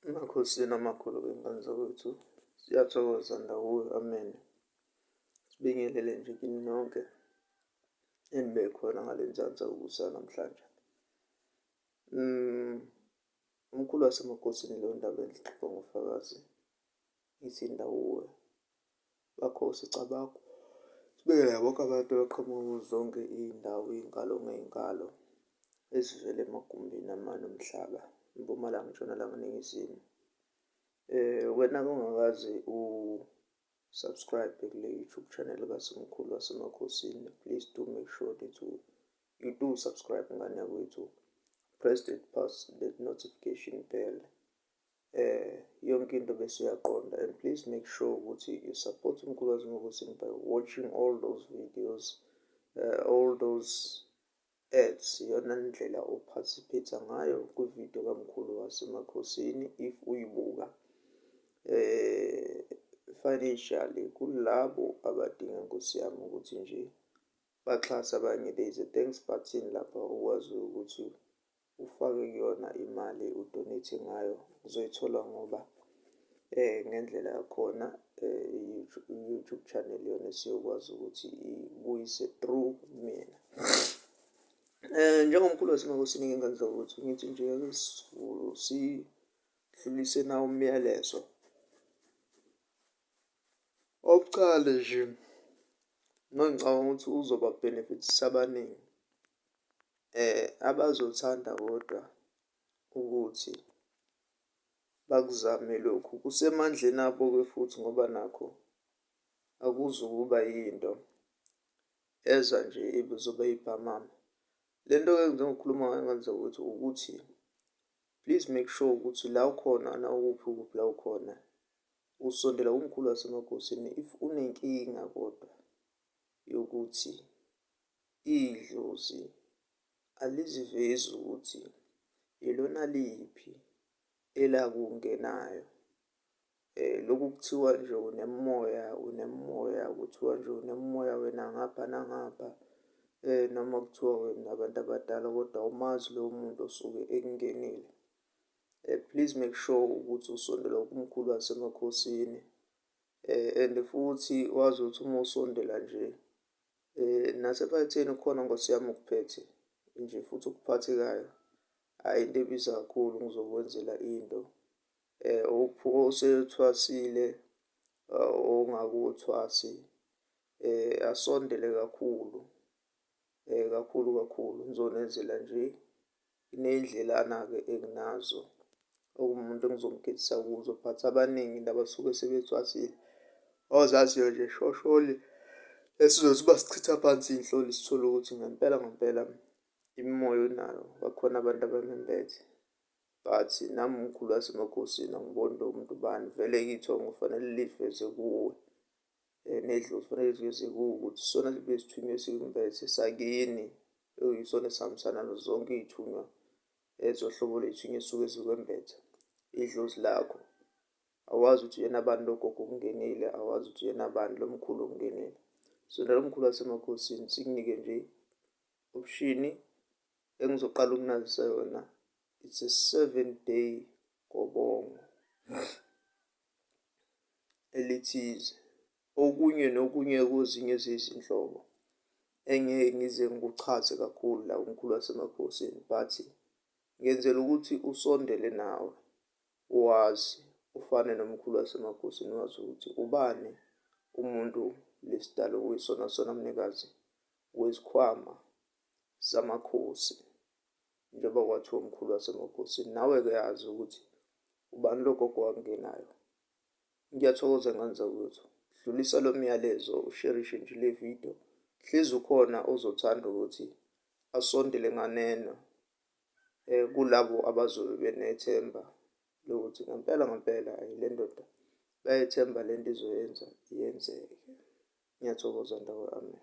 Emakhosini amakhulu wey'ngane zakwethu, siyathokoza ndawonye, amen. Sibingelele nje kini nonke enibe khona ngale nzansi yokusa namhlanje. Umkhulu wasemakhosini leyo ndaba engixoxa ngofakazi, ithi ndawuwe bakhosi cabakho. Sibingelele bonke abantu abaqhamuka kuzo zonke iy'ndawo, iy'nkalo ngey'nkalo ezivela emagumbini amane omhlaba, impumalanga, ntshonalanga, ningizimu. Wena ongakaze u-subscribe kule YouTube channel kaSimkhulu wasemakhosini, please do make sure that you do subscribe ngane yakwethu. Press the notification bell. Yonke into bese uyaqonda, and please make sure ukuthi you support umkhulu wasemakhosini by watching all those videos, all those ads. Iyona ndlela oparticipate ngayo kwividiyo kamkhulu wasemakhosini if uyibuka. Financially kulabo abadinga Nkosi yami ukuthi nje baxhase abanye, there is a thanks button lapha ukwazi ukuthi ufake kuyona imali udonate ngayo, uzoyithola ngoba ngendlela yakhona i-YouTube channel yona siyokwazi ukuthi ibuyise through mina. Njengomkhulu wasemakhosini ngengane zakwethu, ngithi nje sidlulise nawo umyalezo. Okokuqala nje, ngicabanga ukuthi uzoba benefits abaningi abazothanda kodwa ukuthi bakuzame lokhu. Kusemandleni abo-ke futhi ngoba nakho akuzukuba yinto eza nje izoba yibhamama. Le nto-ke njengokhuluma ngayo ngane zakwethu ukuthi please make sure ukuthi la ukhona nawukuphi ukuphi la ukhona usondela kumkhulu wasemakhosini if unenkinga kodwa yokuthi idlozi alizivezi ukuthi ilona liphi elakungenayo. Lokhu kuthiwa nje unemoya, kuthiwa nje unemoya wena ngapha nangapha, noma kuthiwa wena abantu abadala kodwa awumazi lowo muntu osuke ekungenile. Please make sure ukuthi usondela kumkhulu wasemakhosini, and futhi wazi ukuthi uma usondela nje nasephatheni khona Nkosi yami ukuphethe nje futhi okuphathekayo, hhayi into ebiza kakhulu ngizokwenzela into osethwasile ongakuthwasi, asondele kakhulu kakhulu. Ngizonenzela nje ney'ndlelana-ke enginazo okumuntu engizomkhethisa kuzo, but abaningi laba suke sebethwasile ozaziyo nje shosholi esizothi uma sichitha phansi iy'nhloli sithole ukuthi ngempela imimoya onayo bakhona abantu abamembethe. But nami umkhulu wasemakhosini angiboni lo muntu bani, vele-ke ithongo kufanele liveze kuwe, nedlozi kufanele liveze kuwe ukuthi isona besithunywe sikumbethe sakini, okuyisona esihambisana nazo zonke iy'thunywa zohlobo lwethu esuke zikwembethe. Idlozi lakho awazi ukuthi uyena bani logogo okungenile, awazi ukuthi uyena bani lo mkhulu okungenile. Sondela umkhulu wasemakhosini sikunike nje option engizoqala ukunazisa yona. It's a 7-day gobongo elithize. Okunye nokunye kwezinye zezinhlobo engeke ngize ngikuchaze kakhulu la umkhulu wasemakhosini, but ngenzela ukuthi usondele nawe, wazi ufane nomkhulu wasemakhosini, wazi ukuthi ubani umuntu lesidalo okuyisona sona mnikazi wezikhwama zamakhosi, njengoba kwathiwa umkhulu wasemakhosini. Nawe-ke yazi ukuthi ubani logogo wakungenayo. Ngiyathokoza ngane zakwethu, dlulisa lo myalezo, usherishe nje le video. Hlezi ukhona ozothanda ukuthi asondele nganeno kulabo abazobe benethemba lokuthi ngempela le ndoda bayethemba le nto izoyenza iyenzeke. Ngiyathokoza ndawo, amen.